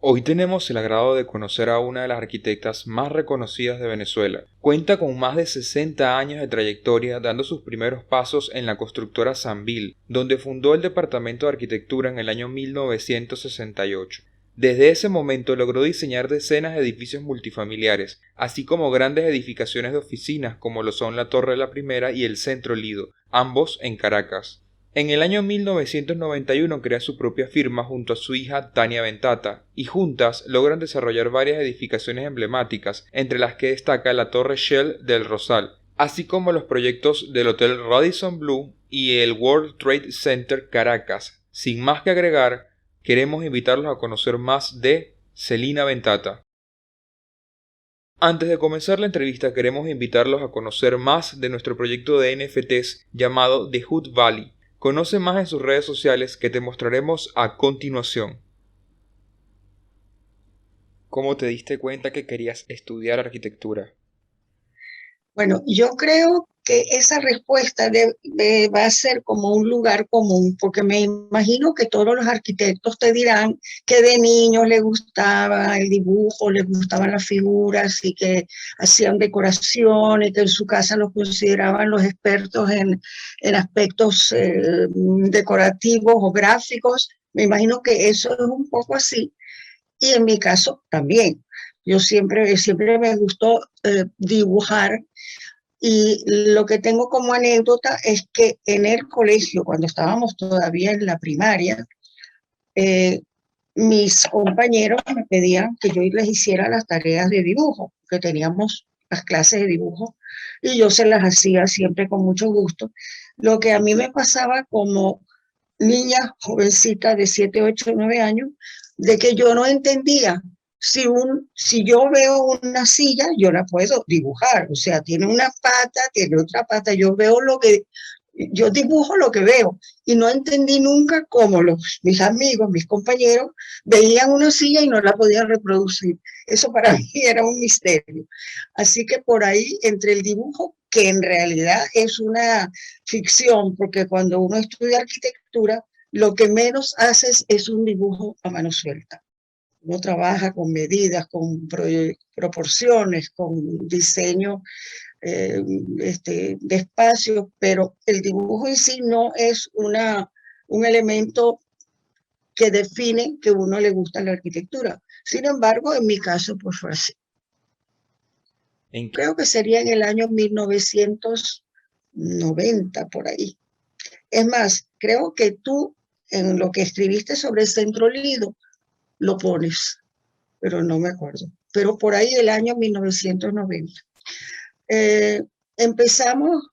Hoy tenemos el agrado de conocer a una de las arquitectas más reconocidas de Venezuela. Cuenta con más de 60 años de trayectoria dando sus primeros pasos en la constructora Sambil, donde fundó el departamento de arquitectura en el año 1968. Desde ese momento logró diseñar decenas de edificios multifamiliares, así como grandes edificaciones de oficinas como lo son la Torre de la Primera y el Centro Lido, ambos en Caracas. En el año 1991 crea su propia firma junto a su hija Tania Ventata, y juntas logran desarrollar varias edificaciones emblemáticas, entre las que destaca la Torre Shell del Rosal, así como los proyectos del Hotel Radisson Blu y el World Trade Center Caracas. Sin más que agregar, queremos invitarlos a conocer más de Celina Ventata. Antes de comenzar la entrevista queremos invitarlos a conocer más de nuestro proyecto de NFTs llamado The Hood Valley. Conoce más en sus redes sociales que te mostraremos a continuación. ¿Cómo te diste cuenta que querías estudiar arquitectura? Bueno, yo creo que esa respuesta va a ser como un lugar común, porque me imagino que todos los arquitectos te dirán que de niños les gustaba el dibujo, les gustaban las figuras y que hacían decoración y que en su casa los consideraban los expertos en aspectos decorativos o gráficos. Me imagino que eso es un poco así. Y en mi caso también. Yo siempre me gustó dibujar y lo que tengo como anécdota es que en el colegio, cuando estábamos todavía en la primaria, eh, mis compañeros me pedían que yo les hiciera las tareas de dibujo, que teníamos las clases de dibujo, y yo se las hacía siempre con mucho gusto. Lo que a mí me pasaba como niña jovencita de 7 8 9 años, de que yo no entendía. Si yo veo una silla, yo la puedo dibujar, o sea, tiene una pata, tiene otra pata, yo dibujo lo que veo, y no entendí nunca cómo mis amigos, mis compañeros, veían una silla y no la podían reproducir. Eso para mí era un misterio. Así que por ahí, entre el dibujo, que en realidad es una ficción, porque cuando uno estudia arquitectura, lo que menos haces es un dibujo a mano suelta. Uno trabaja con medidas, con proporciones, con diseño de espacio, pero el dibujo en sí no es un elemento que define que a uno le gusta la arquitectura. Sin embargo, en mi caso, pues fue así. ¿En qué? Creo que sería en el año 1990, por ahí. Es más, creo que tú, en lo que escribiste sobre el Centro Lido, lo pones, pero no me acuerdo. Pero por ahí el año 1990. Eh, Empezamos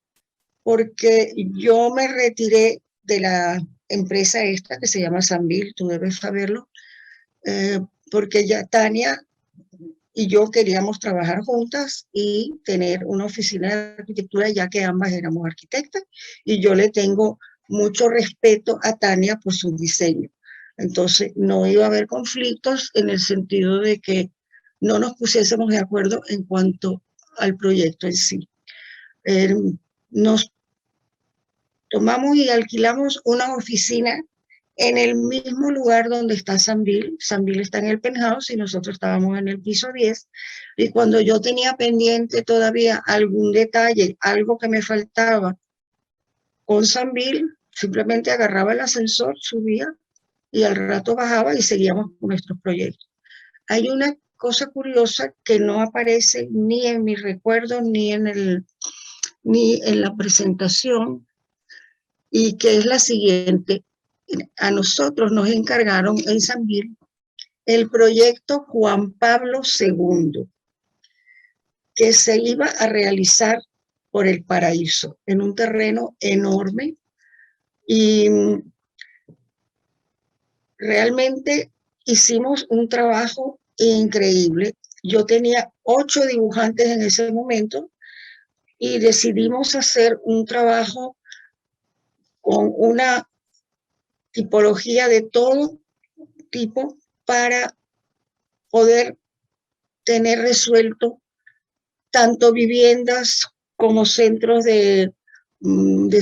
porque yo me retiré de la empresa esta que se llama Sambil, tú debes saberlo, porque ya Tania y yo queríamos trabajar juntas y tener una oficina de arquitectura, ya que ambas éramos arquitectas, y yo le tengo mucho respeto a Tania por su diseño. Entonces, no iba a haber conflictos en el sentido de que no nos pusiésemos de acuerdo en cuanto al proyecto en sí. Eh, Nos tomamos y alquilamos una oficina en el mismo lugar donde está Sambil. Sambil está en el penthouse y nosotros estábamos en el piso 10. Y cuando yo tenía pendiente todavía algún detalle, algo que me faltaba con Sambil, simplemente agarraba el ascensor, subía y al rato bajaba y seguíamos con nuestros proyectos. Hay una cosa curiosa que no aparece ni en mis recuerdos ni en la presentación, y que es la siguiente. A nosotros nos encargaron en San Gil el proyecto Juan Pablo II, que se iba a realizar por el Paraíso, en un terreno enorme, y realmente hicimos un trabajo increíble. Yo tenía 8 dibujantes en ese momento y decidimos hacer un trabajo con una tipología de todo tipo para poder tener resuelto tanto viviendas como centros de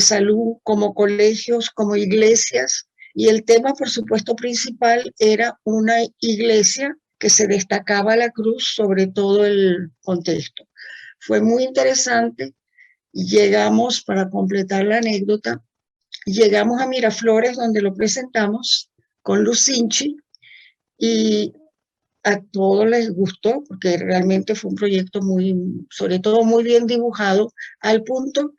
salud, como colegios, como iglesias Y el tema, por supuesto, principal era una iglesia que se destacaba la cruz sobre todo el contexto. Fue muy interesante. Llegamos, para completar la anécdota, llegamos a Miraflores, donde lo presentamos con Lucinchi, y a todos les gustó, porque realmente fue un proyecto muy, sobre todo muy bien dibujado, al punto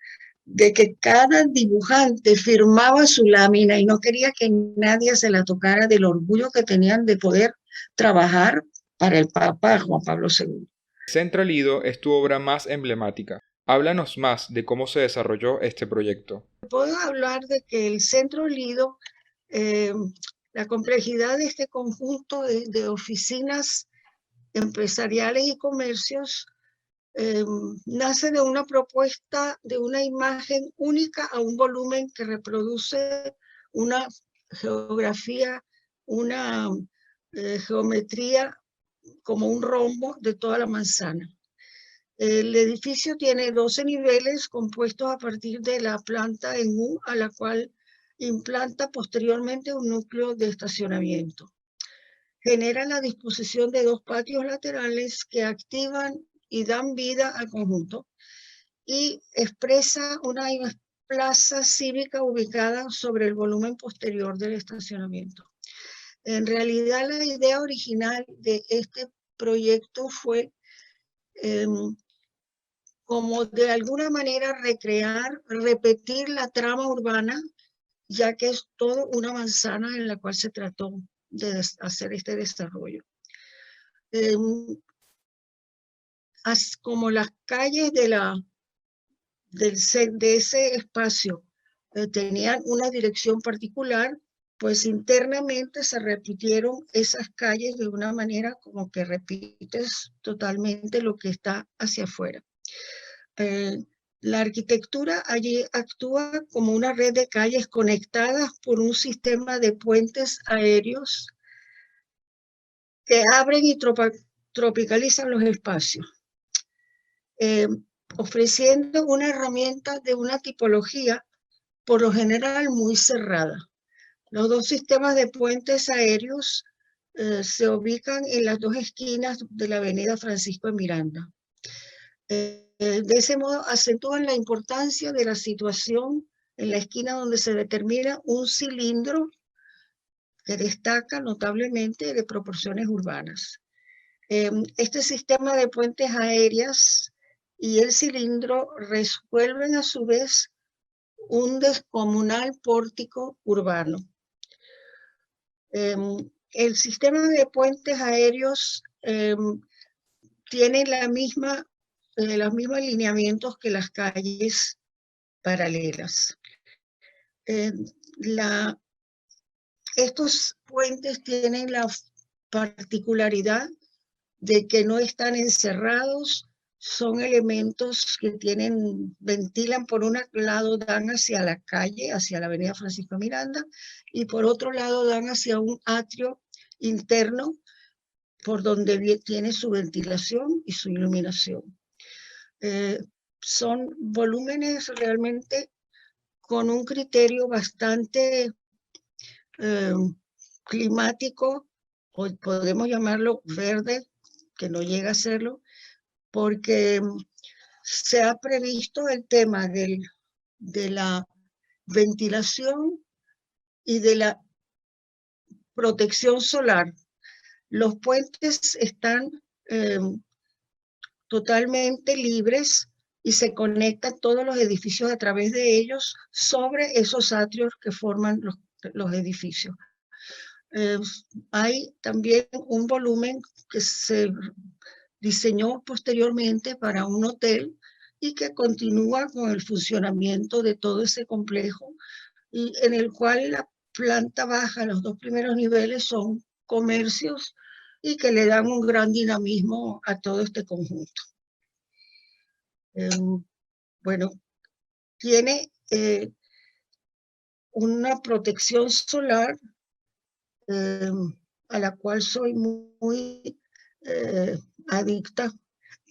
de que cada dibujante firmaba su lámina y no quería que nadie se la tocara del orgullo que tenían de poder trabajar para el Papa Juan Pablo II. Central Lido es tu obra más emblemática. Háblanos más de cómo se desarrolló este proyecto. Puedo hablar de que el Centro Lido, la complejidad de este conjunto de oficinas empresariales y comercios nace de una propuesta de una imagen única a un volumen que reproduce una geografía, una geometría como un rombo de toda la manzana. El edificio tiene 12 niveles compuestos a partir de la planta en U, a la cual implanta posteriormente un núcleo de estacionamiento. Genera la disposición de 2 patios laterales que activan y dan vida al conjunto, y expresa una plaza cívica ubicada sobre el volumen posterior del estacionamiento. En realidad, la idea original de este proyecto fue como de alguna manera recrear, repetir la trama urbana, ya que es toda una manzana en la cual se trató de hacer este desarrollo. Como las calles de ese espacio tenían una dirección particular, pues internamente se repitieron esas calles de una manera como que repites totalmente lo que está hacia afuera. La arquitectura allí actúa como una red de calles conectadas por un sistema de puentes aéreos que abren y tropicalizan los espacios, ofreciendo una herramienta de una tipología por lo general muy cerrada. Los 2 sistemas de puentes aéreos se ubican en las 2 esquinas de la avenida Francisco de Miranda. De ese modo acentúan la importancia de la situación en la esquina donde se determina un cilindro que destaca notablemente de proporciones urbanas. Este sistema de puentes aéreas y el cilindro resuelven a su vez un descomunal pórtico urbano. El sistema de puentes aéreos tiene los mismos lineamientos que las calles paralelas. Estos puentes tienen la particularidad de que no están encerrados, son elementos que ventilan por un lado, dan hacia la calle, hacia la avenida Francisco Miranda, y por otro lado dan hacia un atrio interno por donde tiene su ventilación y su iluminación. Son volúmenes realmente con un criterio bastante climático, o podemos llamarlo verde, que no llega a serlo, porque se ha previsto el tema de la ventilación y de la protección solar. Los puentes están totalmente libres y se conectan todos los edificios a través de ellos sobre esos atrios que forman los edificios. Hay también un volumen que se diseñó posteriormente para un hotel y que continúa con el funcionamiento de todo ese complejo, y en el cual la planta baja, los 2 primeros niveles son comercios y que le dan un gran dinamismo a todo este conjunto. Bueno, tiene una protección solar a la cual soy muy adicta,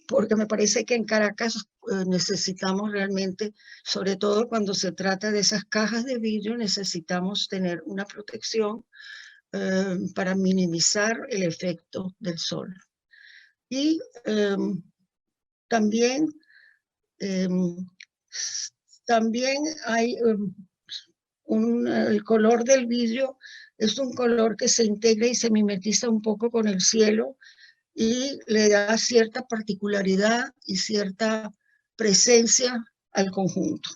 porque me parece que en Caracas necesitamos realmente, sobre todo cuando se trata de esas cajas de vidrio, necesitamos tener una protección para minimizar el efecto del sol. Y también, también hay el color del vidrio, es un color que se integra y se mimetiza un poco con el cielo y le da cierta particularidad y cierta presencia al conjunto.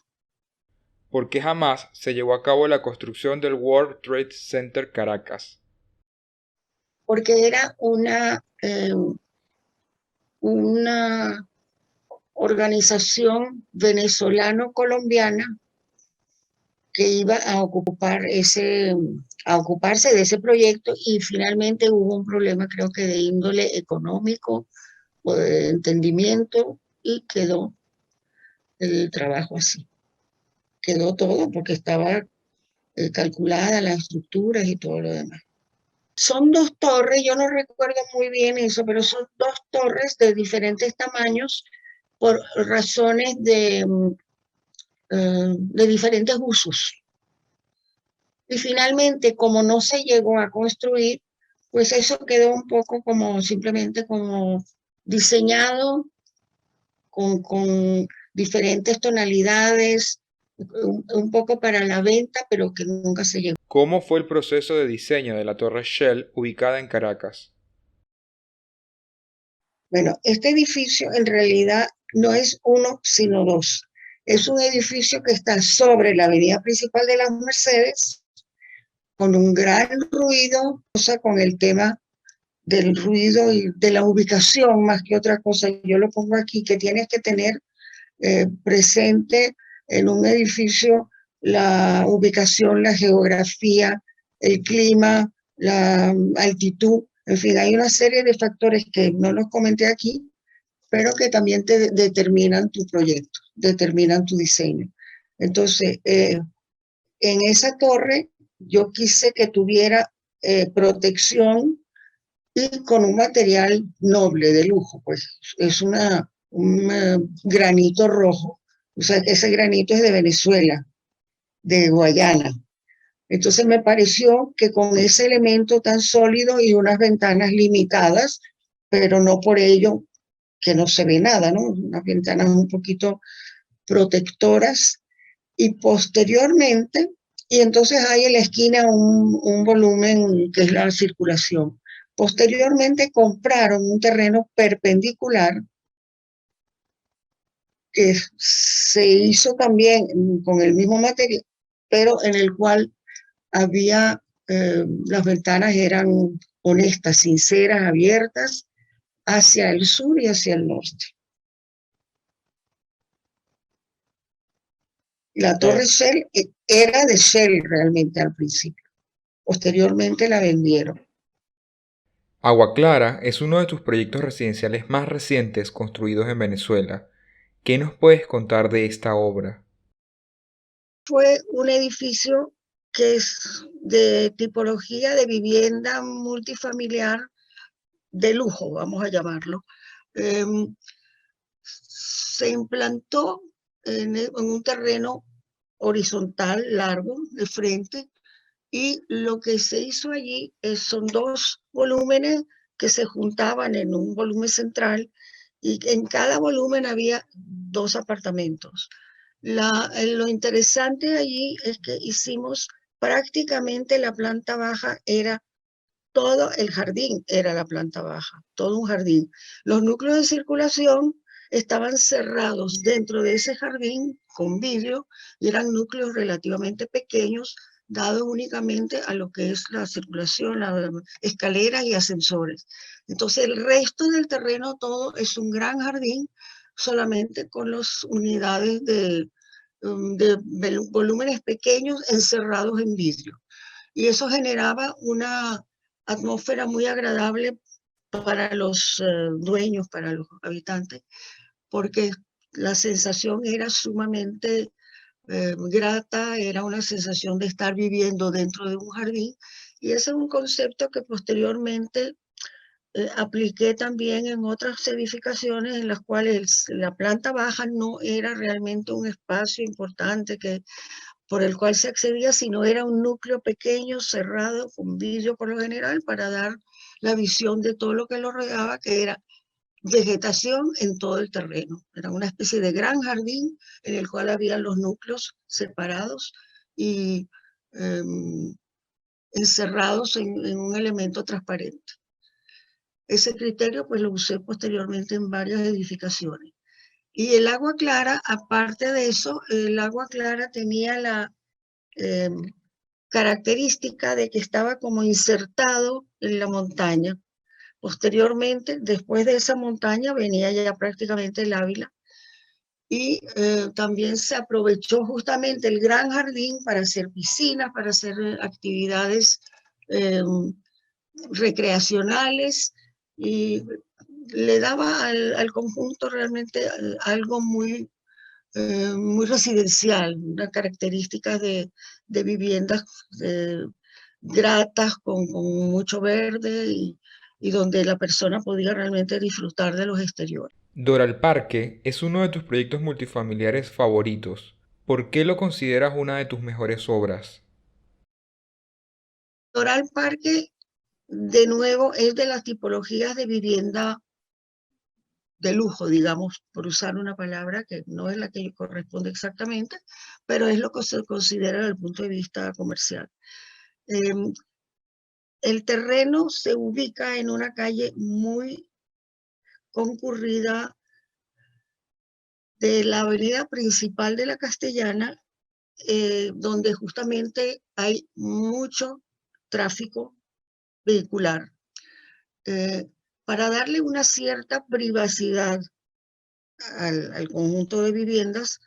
¿Por qué jamás se llevó a cabo la construcción del World Trade Center Caracas? Porque era una organización venezolano-colombiana que iba a ocuparse de ese proyecto y finalmente hubo un problema, creo que de índole económico o de entendimiento y quedó el trabajo así. Quedó todo porque estaba calculada las estructuras y todo lo demás. Son dos torres, yo no recuerdo muy bien eso, pero son dos torres de diferentes tamaños por razones de diferentes usos. Y finalmente, como no se llegó a construir, pues eso quedó un poco como simplemente como diseñado con diferentes tonalidades, un poco para la venta, pero que nunca se llegó. ¿Cómo fue el proceso de diseño de la Torre Shell ubicada en Caracas? Bueno, este edificio en realidad no es uno, sino dos. Es un edificio que está sobre la avenida principal de las Mercedes, con un gran ruido, o sea, con el tema del ruido y de la ubicación más que otra cosa. Yo lo pongo aquí, que tienes que tener presente en un edificio la ubicación, la geografía, el clima, la altitud, en fin, hay una serie de factores que no los comenté aquí, pero que también te determinan tu proyecto, determinan tu diseño. Entonces, en esa torre yo quise que tuviera protección y con un material noble, de lujo, pues es un granito rojo, o sea que ese granito es de Venezuela, de Guayana. Entonces me pareció que con ese elemento tan sólido y unas ventanas limitadas, pero no por ello que no se ve nada, ¿no? Unas ventanas un poquito protectoras y posteriormente, y entonces hay en la esquina un volumen que es la circulación. Posteriormente compraron un terreno perpendicular que se hizo también con el mismo material, pero en el cual había, las ventanas eran honestas, sinceras, abiertas hacia el sur y hacia el norte. La torre Shell era de Shell realmente al principio. Posteriormente la vendieron. Agua Clara es uno de tus proyectos residenciales más recientes construidos en Venezuela. ¿Qué nos puedes contar de esta obra? Fue un edificio que es de tipología de vivienda multifamiliar de lujo, vamos a llamarlo. Se implantó en un terreno horizontal, largo, de frente, y lo que se hizo allí son dos volúmenes que se juntaban en un volumen central y en cada volumen había dos apartamentos. Lo interesante allí es que hicimos prácticamente la planta baja, era todo el jardín, era la planta baja, todo un jardín. Los núcleos de circulación estaban cerrados dentro de ese jardín con vidrio y eran núcleos relativamente pequeños, dados únicamente a lo que es la circulación, las escaleras y ascensores. Entonces el resto del terreno todo es un gran jardín, solamente con las unidades de volúmenes pequeños encerrados en vidrio. Y eso generaba una atmósfera muy agradable para los dueños, para los habitantes, porque la sensación era sumamente grata, era una sensación de estar viviendo dentro de un jardín, y ese es un concepto que posteriormente apliqué también en otras edificaciones en las cuales la planta baja no era realmente un espacio importante por el cual se accedía, sino era un núcleo pequeño, cerrado, con vidrio por lo general, para dar la visión de todo lo que lo rodeaba, que era vegetación en todo el terreno. Era una especie de gran jardín en el cual había los núcleos separados y encerrados en un elemento transparente. Ese criterio pues lo usé posteriormente en varias edificaciones. Y el agua clara, aparte de eso, el agua clara tenía la característica de que estaba como insertado en la montaña. Posteriormente, después de esa montaña, venía ya prácticamente el Ávila. Y también se aprovechó justamente el gran jardín para hacer piscinas, para hacer actividades recreacionales, y le daba al conjunto realmente algo muy residencial, unas características de viviendas gratas, con mucho verde y donde la persona podía realmente disfrutar de los exteriores. Doral Parque es uno de tus proyectos multifamiliares favoritos. ¿Por qué lo consideras una de tus mejores obras? Doral Parque, de nuevo, es de las tipologías de vivienda de lujo, digamos, por usar una palabra que no es la que corresponde exactamente, pero es lo que se considera desde el punto de vista comercial. El terreno se ubica en una calle muy concurrida de la avenida principal de la Castellana, donde justamente hay mucho tráfico vehicular. Para darle una cierta privacidad al conjunto de viviendas,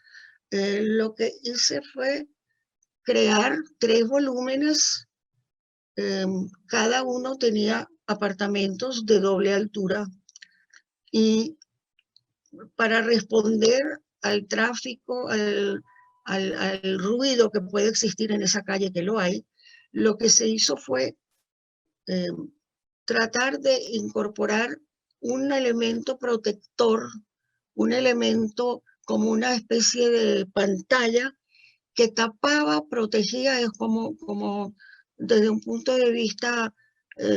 lo que hice fue crear 3 volúmenes. Cada uno tenía apartamentos de doble altura, y para responder al tráfico, al ruido que puede existir en esa calle, que lo hay, lo que se hizo fue tratar de incorporar un elemento protector, un elemento como una especie de pantalla que tapaba, protegía, es como desde un punto de vista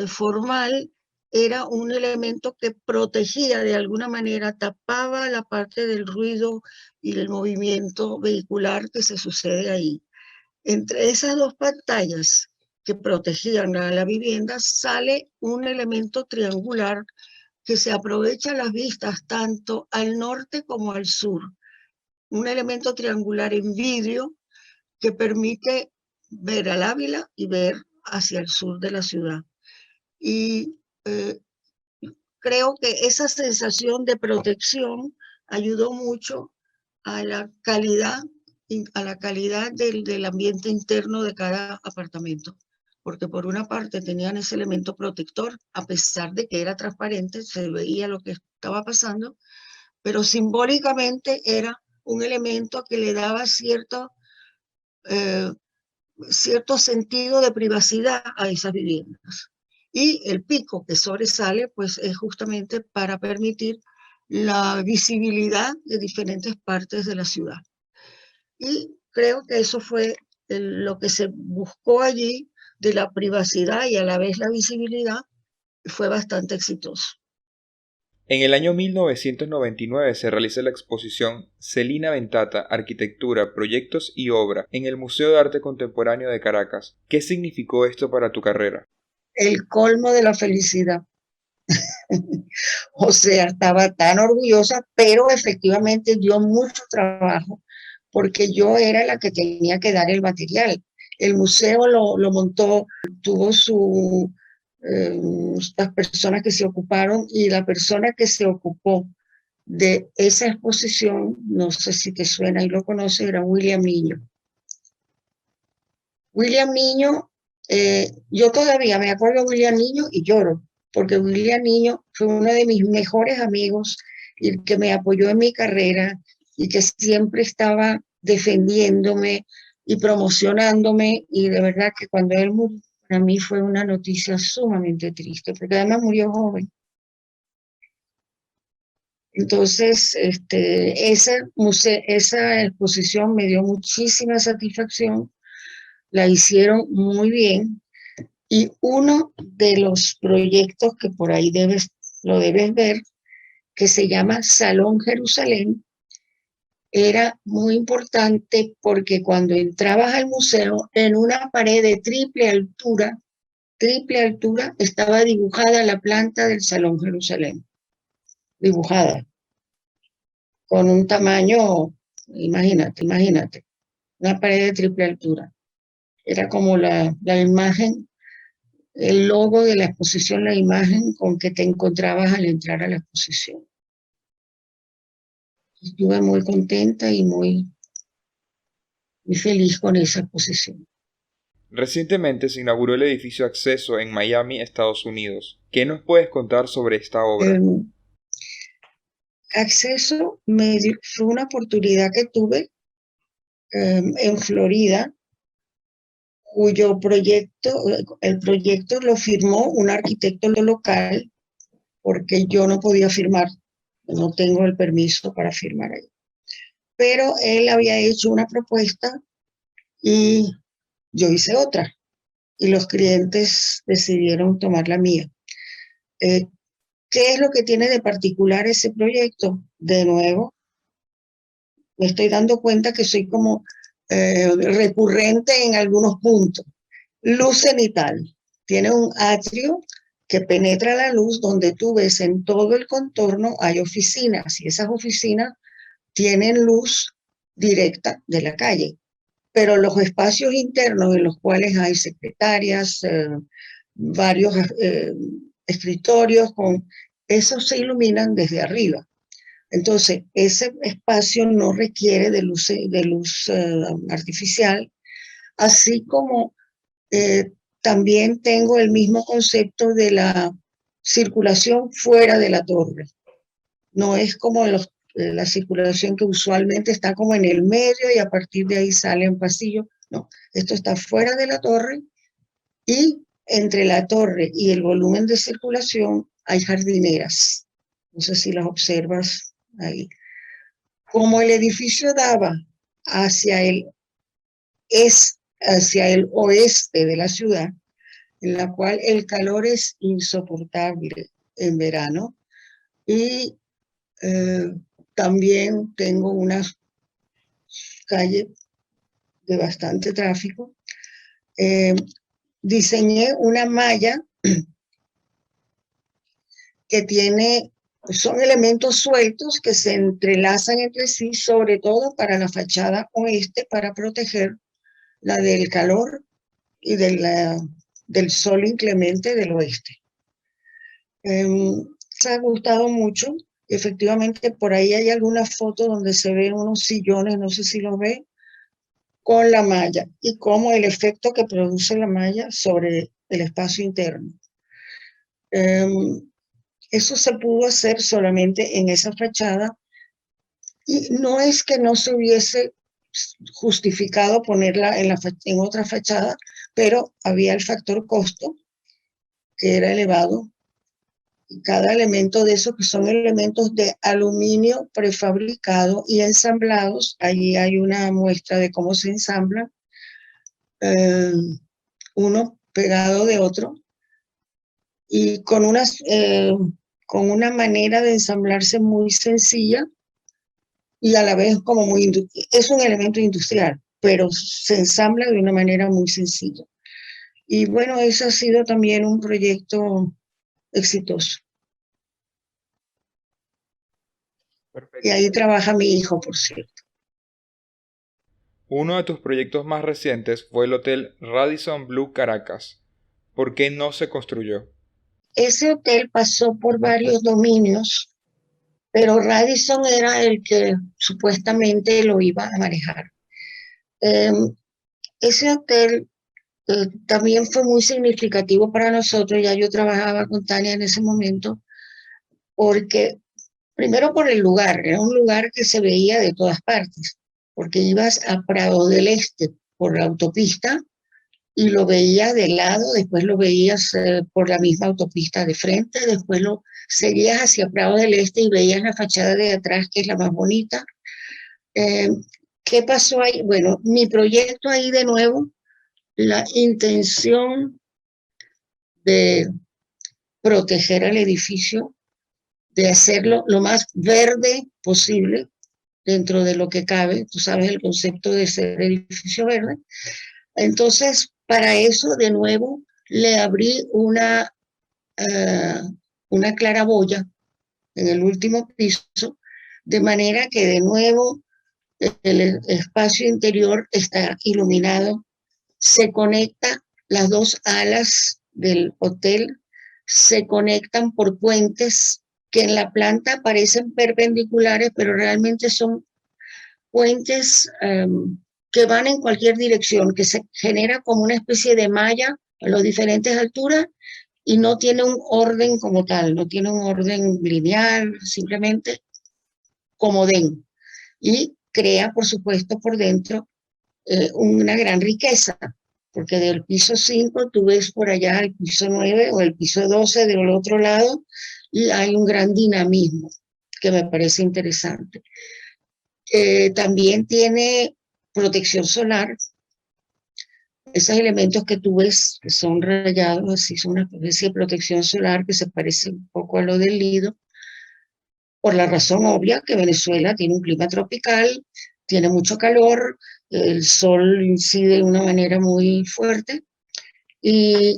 formal, era un elemento que protegía de alguna manera, tapaba la parte del ruido y del movimiento vehicular que se sucede ahí. Entre esas 2 pantallas que protegían a la vivienda sale un elemento triangular que se aprovecha las vistas tanto al norte como al sur. Un elemento triangular en vidrio que permite ver al Ávila y ver hacia el sur de la ciudad. Y creo que esa sensación de protección ayudó mucho a la calidad, del ambiente interno de cada apartamento, porque por una parte tenían ese elemento protector, a pesar de que era transparente, se veía lo que estaba pasando, pero simbólicamente era un elemento que le daba cierto sentido de privacidad a esas viviendas. Y el pico que sobresale, pues es justamente para permitir la visibilidad de diferentes partes de la ciudad. Y creo que eso fue lo que se buscó allí, de la privacidad y a la vez la visibilidad, fue bastante exitoso. En el año 1999 se realiza la exposición Celina Ventata, Arquitectura, Proyectos y Obra en el Museo de Arte Contemporáneo de Caracas. ¿Qué significó esto para tu carrera? El colmo de la felicidad. O sea, estaba tan orgullosa, pero efectivamente dio mucho trabajo, porque yo era la que tenía que dar el material. El museo lo montó, tuvo las personas que se ocuparon, y la persona que se ocupó de esa exposición, no sé si te suena y lo conoces, era William Niño. William Niño, yo todavía me acuerdo de William Niño y lloro, porque William Niño fue uno de mis mejores amigos y que me apoyó en mi carrera y que siempre estaba defendiéndome y promocionándome, y de verdad que cuando él murió, para mí fue una noticia sumamente triste, porque además murió joven. Entonces, esa exposición me dio muchísima satisfacción, la hicieron muy bien, y uno de los proyectos que por ahí lo debes ver, que se llama Salón Jerusalén, era muy importante porque cuando entrabas al museo, en una pared de triple altura, estaba dibujada la planta del Salón Jerusalén, dibujada, con un tamaño, imagínate, una pared de triple altura. Era como la imagen, el logo de la exposición, la imagen con que te encontrabas al entrar a la exposición. Estuve muy contenta y muy feliz con esa exposición. Recientemente se inauguró el edificio Acceso en Miami, Estados Unidos. ¿Qué nos puedes contar sobre esta obra? Acceso fue una oportunidad que tuve en Florida, el proyecto lo firmó un arquitecto local, porque yo no podía firmar, no tengo el permiso para firmar ahí. Pero él había hecho una propuesta y yo hice otra, y los clientes decidieron tomar la mía. ¿Qué es lo que tiene de particular ese proyecto? De nuevo, me estoy dando cuenta que soy como recurrente en algunos puntos. Luz cenital. Tiene un atrio que penetra la luz, donde tú ves en todo el contorno hay oficinas, y esas oficinas tienen luz directa de la calle. Pero los espacios internos, en los cuales hay secretarias, varios escritorios, esos se iluminan desde arriba. Entonces, ese espacio no requiere de luz artificial, así como también tengo el mismo concepto de la circulación fuera de la torre. No es como la circulación que usualmente está como en el medio y a partir de ahí sale en pasillo. No, esto está fuera de la torre, y entre la torre y el volumen de circulación hay jardineras. No sé si las observas ahí. Como el edificio daba hacia hacia el oeste de la ciudad, en la cual el calor es insoportable en verano, y también tengo una calle de bastante tráfico, diseñé una malla que son elementos sueltos que se entrelazan entre sí, sobre todo para la fachada oeste, para protegerla del calor y del sol inclemente del oeste. Me ha gustado mucho. Efectivamente, por ahí hay alguna foto donde se ven unos sillones, no sé si los ve, con la malla, y cómo el efecto que produce la malla sobre el espacio interno. Eso se pudo hacer solamente en esa fachada, y no es que no se hubiese justificado ponerla en otra fachada, pero había el factor costo, que era elevado. Y cada elemento de esos, que son elementos de aluminio prefabricado y ensamblados, allí hay una muestra de cómo se ensamblan, uno pegado de otro, y con una manera de ensamblarse muy sencilla, y a la vez como es un elemento industrial, pero se ensambla de una manera muy sencilla. Y bueno, ese ha sido también un proyecto exitoso. Perfecto. Y ahí trabaja mi hijo, por cierto. Uno de tus proyectos más recientes fue el Hotel Radisson Blu Caracas. ¿Por qué no se construyó? Ese hotel pasó por varios dominios, pero Radisson era el que supuestamente lo iba a manejar. Ese hotel también fue muy significativo para nosotros. Ya yo trabajaba con Tania en ese momento, porque primero por el lugar, era un lugar que se veía de todas partes, porque ibas a Prado del Este por la autopista y lo veías de lado, después lo veías por la misma autopista de frente, después lo seguías hacia Prado del Este y veías la fachada de atrás, que es la más bonita. Eh, ¿Qué pasó ahí? Bueno, mi proyecto ahí de nuevo, la intención de proteger al edificio, de hacerlo lo más verde posible dentro de lo que cabe. Tú sabes el concepto de ser edificio verde. Entonces, para eso, de nuevo, le abrí una claraboya en el último piso, de manera que de nuevo el espacio interior está iluminado. Se conecta las dos alas del hotel, se conectan por puentes que en la planta parecen perpendiculares, pero realmente son puentes que van en cualquier dirección, que se genera como una especie de malla a las diferentes alturas y no tiene un orden como tal, no tiene un orden lineal, simplemente como den. Y crea, por supuesto, por dentro una gran riqueza, porque del piso 5 tú ves por allá el piso 9 o el piso 12 del otro lado y hay un gran dinamismo que me parece interesante. También tiene protección solar. Esos elementos que tú ves que son rayados, así son una especie de protección solar que se parece un poco a lo del Lido, por la razón obvia que Venezuela tiene un clima tropical, tiene mucho calor, el sol incide de una manera muy fuerte y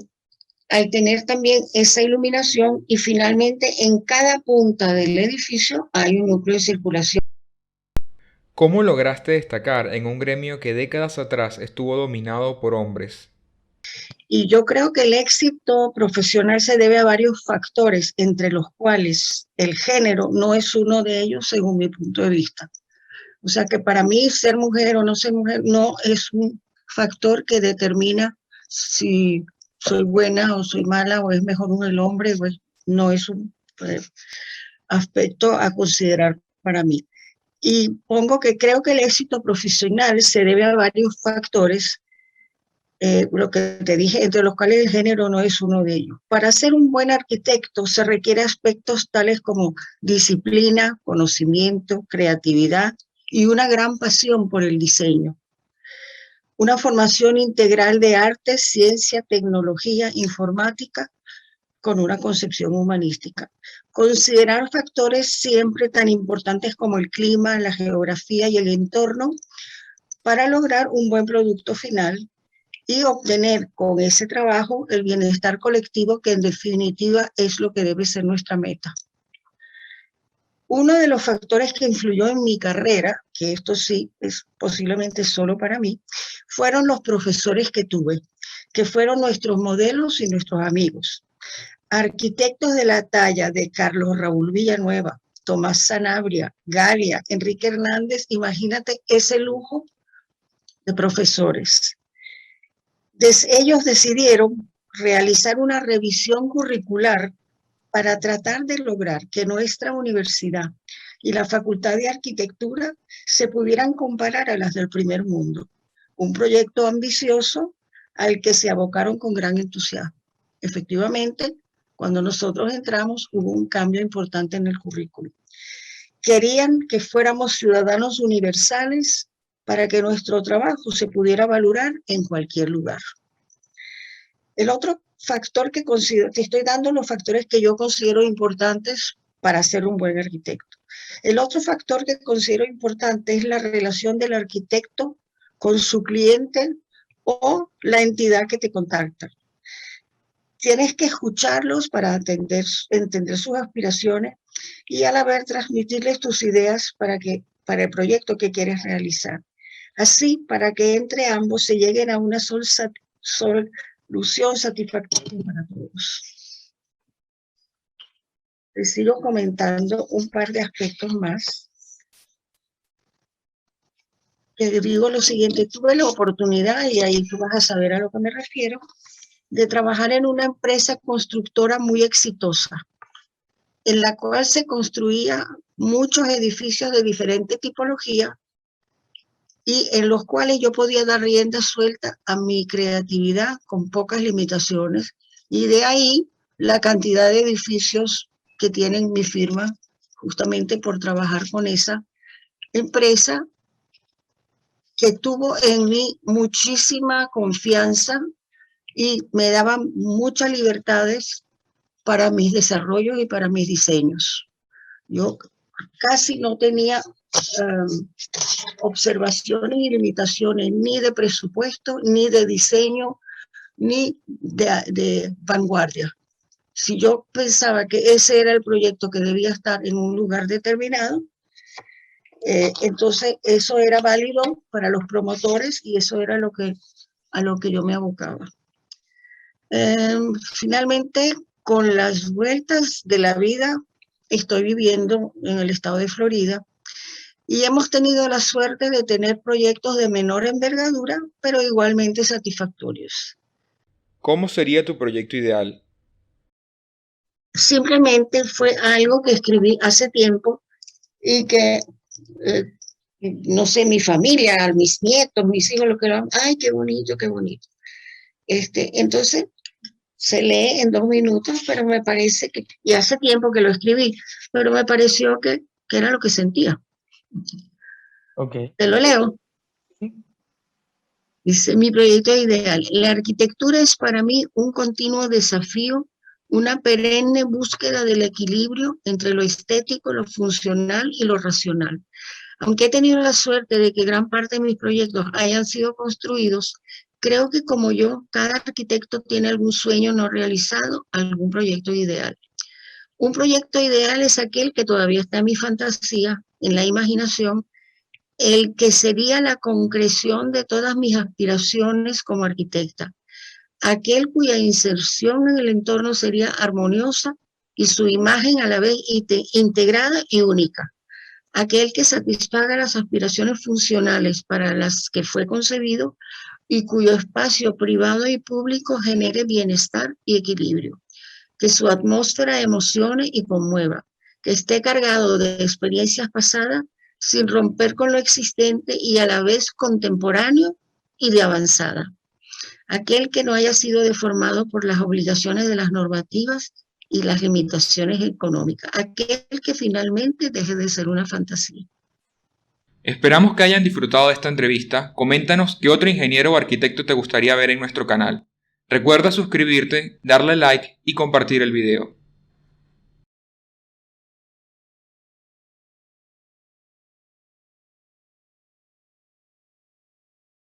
al tener también esa iluminación y finalmente en cada punta del edificio hay un núcleo de circulación. ¿Cómo lograste destacar en un gremio que décadas atrás estuvo dominado por hombres? Y yo creo que el éxito profesional se debe a varios factores, entre los cuales el género no es uno de ellos, según mi punto de vista. O sea que para mí ser mujer o no ser mujer no es un factor que determina si soy buena o soy mala o es mejor el hombre, pues no es un aspecto a considerar para mí. Y pongo que creo que el éxito profesional se debe a varios factores, lo que te dije, entre los cuales el género no es uno de ellos. Para ser un buen arquitecto se requiere aspectos tales como disciplina, conocimiento, creatividad y una gran pasión por el diseño. Una formación integral de arte, ciencia, tecnología, informática, con una concepción humanística. Considerar factores siempre tan importantes como el clima, la geografía y el entorno para lograr un buen producto final y obtener con ese trabajo el bienestar colectivo, que en definitiva es lo que debe ser nuestra meta. Uno de los factores que influyó en mi carrera, que esto sí es posiblemente solo para mí, fueron los profesores que tuve, que fueron nuestros modelos y nuestros amigos. Arquitectos de la talla de Carlos Raúl Villanueva, Tomás Sanabria, Galia, Enrique Hernández, imagínate ese lujo de profesores. Ellos decidieron realizar una revisión curricular para tratar de lograr que nuestra universidad y la Facultad de Arquitectura se pudieran comparar a las del primer mundo. Un proyecto ambicioso al que se abocaron con gran entusiasmo. Efectivamente, cuando nosotros entramos hubo un cambio importante en el currículum. Querían que fuéramos ciudadanos universales para que nuestro trabajo se pudiera valorar en cualquier lugar. El otro factor que considero, te estoy dando los factores que yo considero importantes para ser un buen arquitecto. El otro factor que considero importante es la relación del arquitecto con su cliente o la entidad que te contacta. Tienes que escucharlos para entender sus aspiraciones y a la vez transmitirles tus ideas para el proyecto que quieres realizar. Así, para que entre ambos se lleguen a una solución satisfactoria para todos. Les sigo comentando un par de aspectos más. Que digo lo siguiente, tuve la oportunidad, y ahí tú vas a saber a lo que me refiero, de trabajar en una empresa constructora muy exitosa, en la cual se construía muchos edificios de diferente tipología y en los cuales yo podía dar rienda suelta a mi creatividad con pocas limitaciones, y de ahí la cantidad de edificios que tienen mi firma, justamente por trabajar con esa empresa que tuvo en mí muchísima confianza y me daban muchas libertades para mis desarrollos y para mis diseños. Yo casi no tenía observaciones y limitaciones ni de presupuesto, ni de diseño, ni de vanguardia. Si yo pensaba que ese era el proyecto que debía estar en un lugar determinado, entonces eso era válido para los promotores y eso era a lo que yo me abocaba. Finalmente, con las vueltas de la vida, estoy viviendo en el estado de Florida y hemos tenido la suerte de tener proyectos de menor envergadura, pero igualmente satisfactorios. ¿Cómo sería tu proyecto ideal? Simplemente fue algo que escribí hace tiempo y que, no sé, mi familia, mis nietos, mis hijos, lo que lo han, ay, qué bonito, qué bonito. Entonces, se lee en 2 minutos, pero me parece que, y hace tiempo que lo escribí, pero me pareció que era lo que sentía. Ok. Te lo leo. Dice, mi proyecto ideal. La arquitectura es para mí un continuo desafío, una perenne búsqueda del equilibrio entre lo estético, lo funcional y lo racional. Aunque he tenido la suerte de que gran parte de mis proyectos hayan sido construidos, creo que como yo, cada arquitecto tiene algún sueño no realizado, algún proyecto ideal. Un proyecto ideal es aquel que todavía está en mi fantasía, en la imaginación, el que sería la concreción de todas mis aspiraciones como arquitecta, aquel cuya inserción en el entorno sería armoniosa y su imagen a la vez integrada y única, aquel que satisfaga las aspiraciones funcionales para las que fue concebido y cuyo espacio privado y público genere bienestar y equilibrio, que su atmósfera emocione y conmueva, que esté cargado de experiencias pasadas sin romper con lo existente y a la vez contemporáneo y de avanzada. Aquel que no haya sido deformado por las obligaciones de las normativas y las limitaciones económicas. Aquel que finalmente deje de ser una fantasía. Esperamos que hayan disfrutado de esta entrevista. Coméntanos qué otro ingeniero o arquitecto te gustaría ver en nuestro canal. Recuerda suscribirte, darle like y compartir el video.